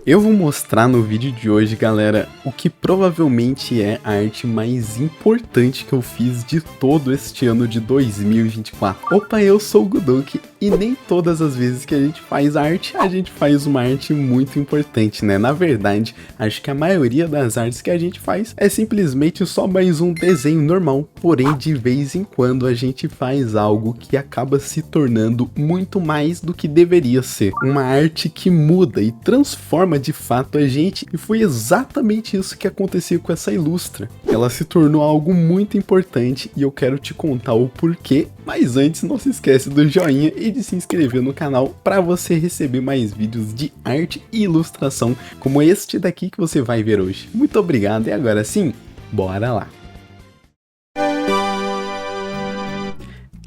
Eu vou mostrar no vídeo de hoje, galera, o que provavelmente é a arte mais importante que eu fiz de todo este ano de 2024. Opa, eu sou o Guduk e nem todas as vezes que a gente faz arte, a gente faz uma arte muito importante, né? Na verdade, acho que a maioria das artes que a gente faz é simplesmente só mais um desenho normal, porém de vez em quando a gente faz algo que acaba se tornando muito mais do que deveria ser. Uma arte que muda e transforma de fato a gente, e foi exatamente isso que aconteceu com essa ilustra. Ela se tornou algo muito importante e eu quero te contar o porquê, mas antes não se esquece do joinha e de se inscrever no canal para você receber mais vídeos de arte e ilustração como este daqui que você vai ver hoje. Muito obrigado e agora sim, bora lá!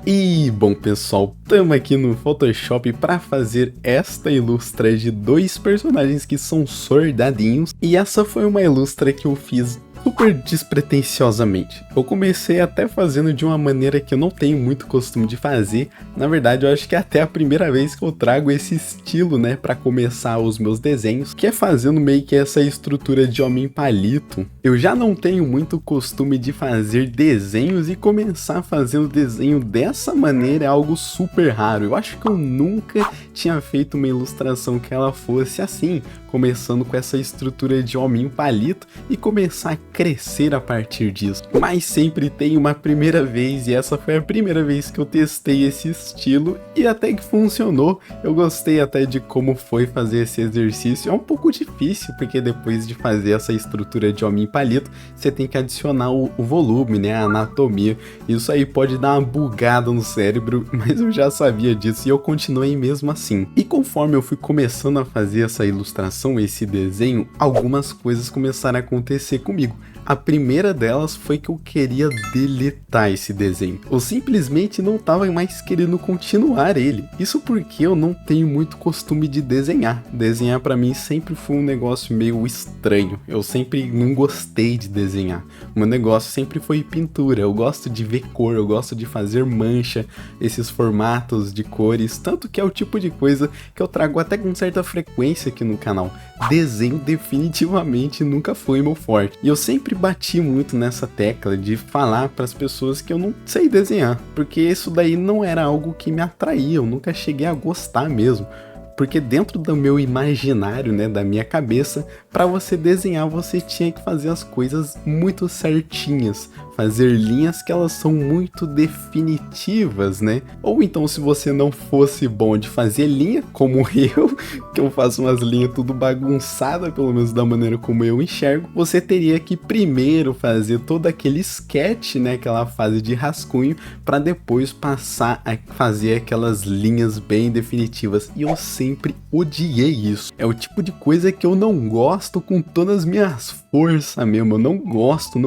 E bom pessoal, estamos aqui no Photoshop para fazer esta ilustra de dois personagens que são soldadinhos. E essa foi uma ilustra que eu fiz super despretensiosamente. Eu comecei até fazendo de uma maneira que eu não tenho muito costume de fazer. Na verdade, eu acho que é até a primeira vez que eu trago esse estilo, né, para começar os meus desenhos, que é fazendo meio que essa estrutura de homem palito. Eu já não tenho muito costume de fazer desenhos e começar fazendo desenho dessa maneira é algo super raro. Eu acho que eu nunca tinha feito uma ilustração que ela fosse assim, começando com essa estrutura de homem palito e começar a crescer a partir disso. Mas sempre tem uma primeira vez e essa foi a primeira vez que eu testei esse estilo e até que funcionou. Eu gostei até de como foi fazer esse exercício. É um pouco difícil porque depois de fazer essa estrutura de homem palito, você tem que adicionar o volume, né, a anatomia. Isso aí pode dar uma bugada no cérebro, mas eu já sabia disso e eu continuei mesmo assim. E conforme eu fui começando a fazer essa ilustração, esse desenho, algumas coisas começaram a acontecer comigo. A primeira delas foi que eu queria deletar esse desenho. Eu simplesmente não estava mais querendo continuar ele. Isso porque eu não tenho muito costume de desenhar. Desenhar para mim sempre foi um negócio meio estranho. Eu sempre não gostei de desenhar. O meu negócio sempre foi pintura. Eu gosto de ver cor, eu gosto de fazer mancha, esses formatos de cores. Tanto que é o tipo de coisa que eu trago até com certa frequência aqui no canal. Desenho definitivamente nunca foi meu forte. E eu sempre bati muito nessa tecla de falar para as pessoas que eu não sei desenhar, porque isso daí não era algo que me atraía, eu nunca cheguei a gostar mesmo. Porque dentro do meu imaginário, né, da minha cabeça, para você desenhar você tinha que fazer as coisas muito certinhas, fazer linhas que elas são muito definitivas, né? Ou então se você não fosse bom de fazer linha, como eu, que eu faço umas linhas tudo bagunçada, pelo menos da maneira como eu enxergo, você teria que primeiro fazer todo aquele sketch, né, aquela fase de rascunho, para depois passar a fazer aquelas linhas bem definitivas. E eu sempre odiei isso. É o tipo de coisa que eu não gosto com todas as minhas forças mesmo. Eu não gosto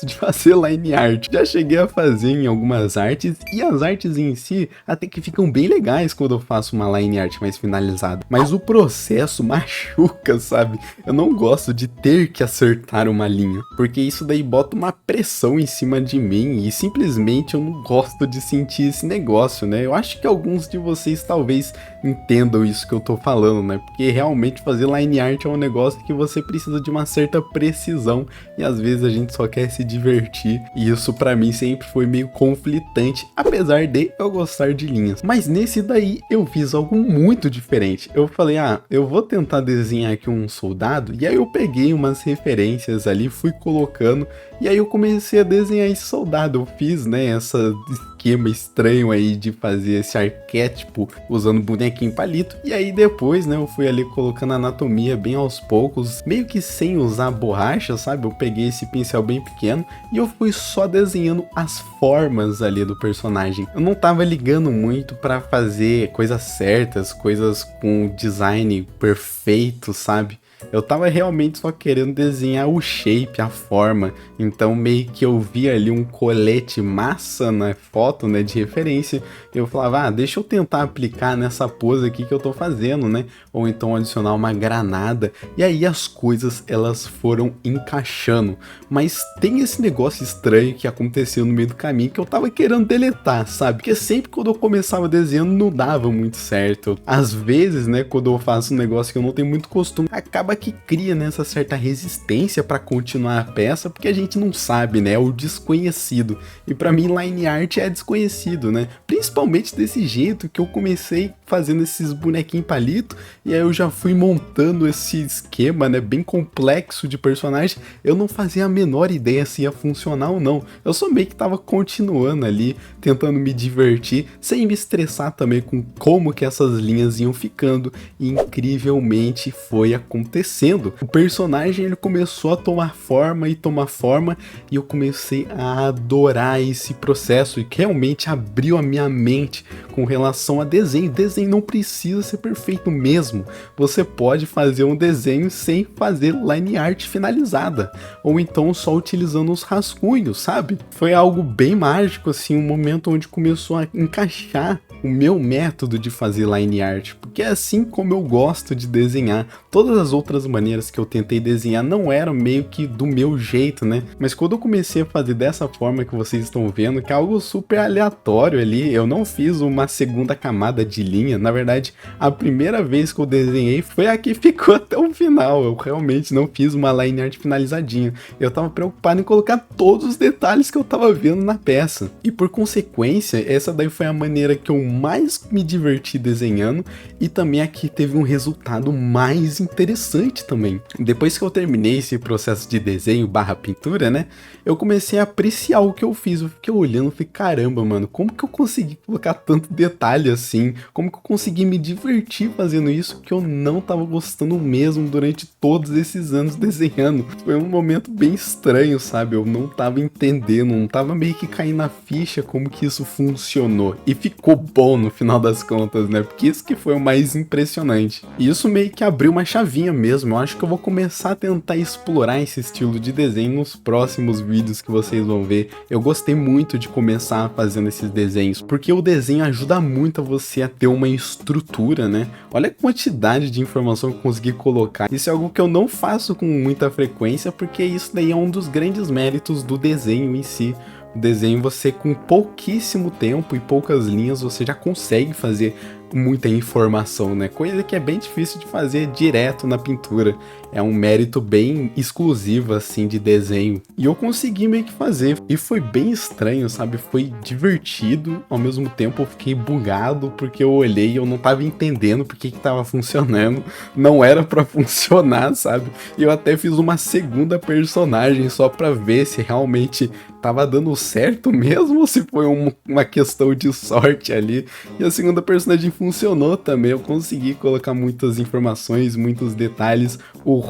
de fazer line art. Já cheguei a fazer em algumas artes e as artes em si até que ficam bem legais quando eu faço uma line art mais finalizada. Mas o processo machuca, sabe? Eu não gosto de ter que acertar uma linha, porque isso daí bota uma pressão em cima de mim e simplesmente eu não gosto de sentir esse negócio, né? Eu acho que alguns de vocês talvez entendam isso que eu tô falando, né? Porque realmente fazer line art é um negócio que você precisa de uma certa precisão e às vezes a gente só quer se divertir e isso pra mim sempre foi meio conflitante, apesar de eu gostar de linhas. Mas nesse daí eu fiz algo muito diferente. Eu falei, eu vou tentar desenhar aqui um soldado, e aí eu peguei umas referências ali, fui colocando e aí eu comecei a desenhar esse soldado. Eu fiz, né, essa esquema estranho aí de fazer esse arquétipo usando bonequinho palito, e aí depois, né, eu fui ali colocando a anatomia bem aos poucos, meio que sem usar borracha, sabe? Eu peguei esse pincel bem pequeno e eu fui só desenhando as formas ali do personagem. Eu não tava ligando muito para fazer coisas certas, coisas com design perfeito, sabe? Eu tava realmente só querendo desenhar o shape, a forma, então meio que eu vi ali um colete massa na foto, né, de referência, eu falava, deixa eu tentar aplicar nessa pose aqui que eu tô fazendo, né, ou então adicionar uma granada, e aí as coisas elas foram encaixando, mas tem esse negócio estranho que aconteceu no meio do caminho que eu tava querendo deletar, sabe, porque sempre quando eu começava desenhando não dava muito certo, às vezes, né, quando eu faço um negócio que eu não tenho muito costume, acaba que cria, né, essa certa resistência para continuar a peça, porque a gente não sabe, né, é o desconhecido, e para mim line art é desconhecido, né, principalmente desse jeito que eu comecei fazendo esses bonequinhos palito, e aí eu já fui montando esse esquema, né, bem complexo de personagem, eu não fazia a menor ideia se ia funcionar ou não, eu só meio que tava continuando ali, tentando me divertir, sem me estressar também com como que essas linhas iam ficando, e incrivelmente foi acontecendo. O personagem ele começou a tomar forma, e eu comecei a adorar esse processo, e que realmente abriu a minha mente com relação a desenho. Desenho não precisa ser perfeito mesmo, você pode fazer um desenho sem fazer line art finalizada, ou então só utilizando os rascunhos, sabe? Foi algo bem mágico, assim, um momento onde começou a encaixar o meu método de fazer line art, porque é assim como eu gosto de desenhar. Todas as outras maneiras que eu tentei desenhar não eram meio que do meu jeito, né? Mas quando eu comecei a fazer dessa forma que vocês estão vendo, que é algo super aleatório ali, eu não fiz uma segunda camada de linha, na verdade, a primeira vez que eu desenhei foi a que ficou até o final, eu realmente não fiz uma line art finalizadinha, eu tava preocupado em colocar todos os detalhes que eu tava vendo na peça, e por consequência, essa daí foi a maneira que eu mais me diverti desenhando, e também aqui teve um resultado mais interessante também. Depois que eu terminei esse processo de desenho barra pintura, né, eu comecei a apreciar o que eu fiz, eu fiquei olhando e falei, caramba, mano, como que eu consegui colocar tanto detalhe assim, como que eu consegui me divertir fazendo isso, que eu não tava gostando mesmo durante todos esses anos desenhando. Foi um momento bem estranho, sabe, eu não tava entendendo, não tava meio que caindo na ficha como que isso funcionou, e ficou bom no final das contas, né, porque isso que foi o mais impressionante. E isso meio que abriu uma chavinha mesmo, eu acho que eu vou começar a tentar explorar esse estilo de desenho nos próximos vídeos que vocês vão ver. Eu gostei muito de começar fazendo esses desenhos, porque o desenho ajuda muito a você a ter uma estrutura, né? Olha a quantidade de informação que eu consegui colocar. Isso é algo que eu não faço com muita frequência, porque isso daí é um dos grandes méritos do desenho em si. O desenho, você com pouquíssimo tempo e poucas linhas, você já consegue fazer muita informação, né? Coisa que é bem difícil de fazer direto na pintura. É um mérito bem exclusivo, assim, de desenho. E eu consegui meio que fazer. E foi bem estranho, sabe? Foi divertido. Ao mesmo tempo eu fiquei bugado, porque eu olhei e eu não tava entendendo porque que tava funcionando. Não era pra funcionar, sabe? E eu até fiz uma segunda personagem só pra ver se realmente tava dando certo mesmo, ou se foi uma questão de sorte ali. E a segunda personagem funcionou também, eu consegui colocar muitas informações, muitos detalhes,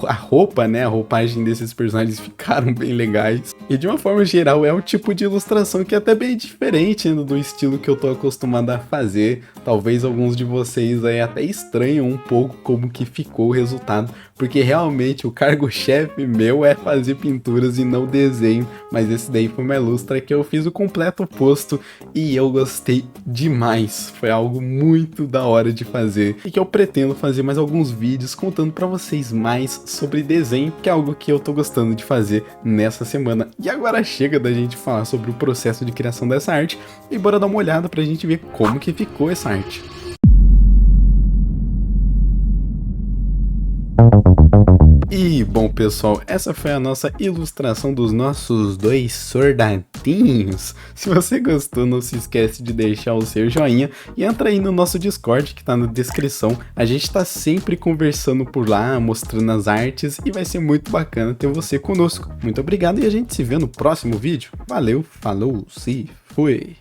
a roupa, né, a roupagem desses personagens ficaram bem legais, e de uma forma geral é um tipo de ilustração que é até bem diferente, né, do estilo que eu tô acostumado a fazer. Talvez alguns de vocês aí até estranham um pouco como que ficou o resultado, porque realmente o cargo-chefe meu é fazer pinturas e não desenho, mas esse daí foi uma ilustra que eu fiz o completo oposto e eu gostei demais, foi algo muito da hora de fazer e que eu pretendo fazer mais alguns vídeos contando pra vocês mais sobre desenho, que é algo que eu tô gostando de fazer nessa semana. E agora chega da gente falar sobre o processo de criação dessa arte e bora dar uma olhada pra gente ver como que ficou essa arte. E bom pessoal, essa foi a nossa ilustração dos nossos dois soldadinhos. Se você gostou, não se esquece de deixar o seu joinha e entra aí no nosso Discord que tá na descrição. A gente tá sempre conversando por lá, mostrando as artes e vai ser muito bacana ter você conosco. Muito obrigado e a gente se vê no próximo vídeo. Valeu, falou, se fui!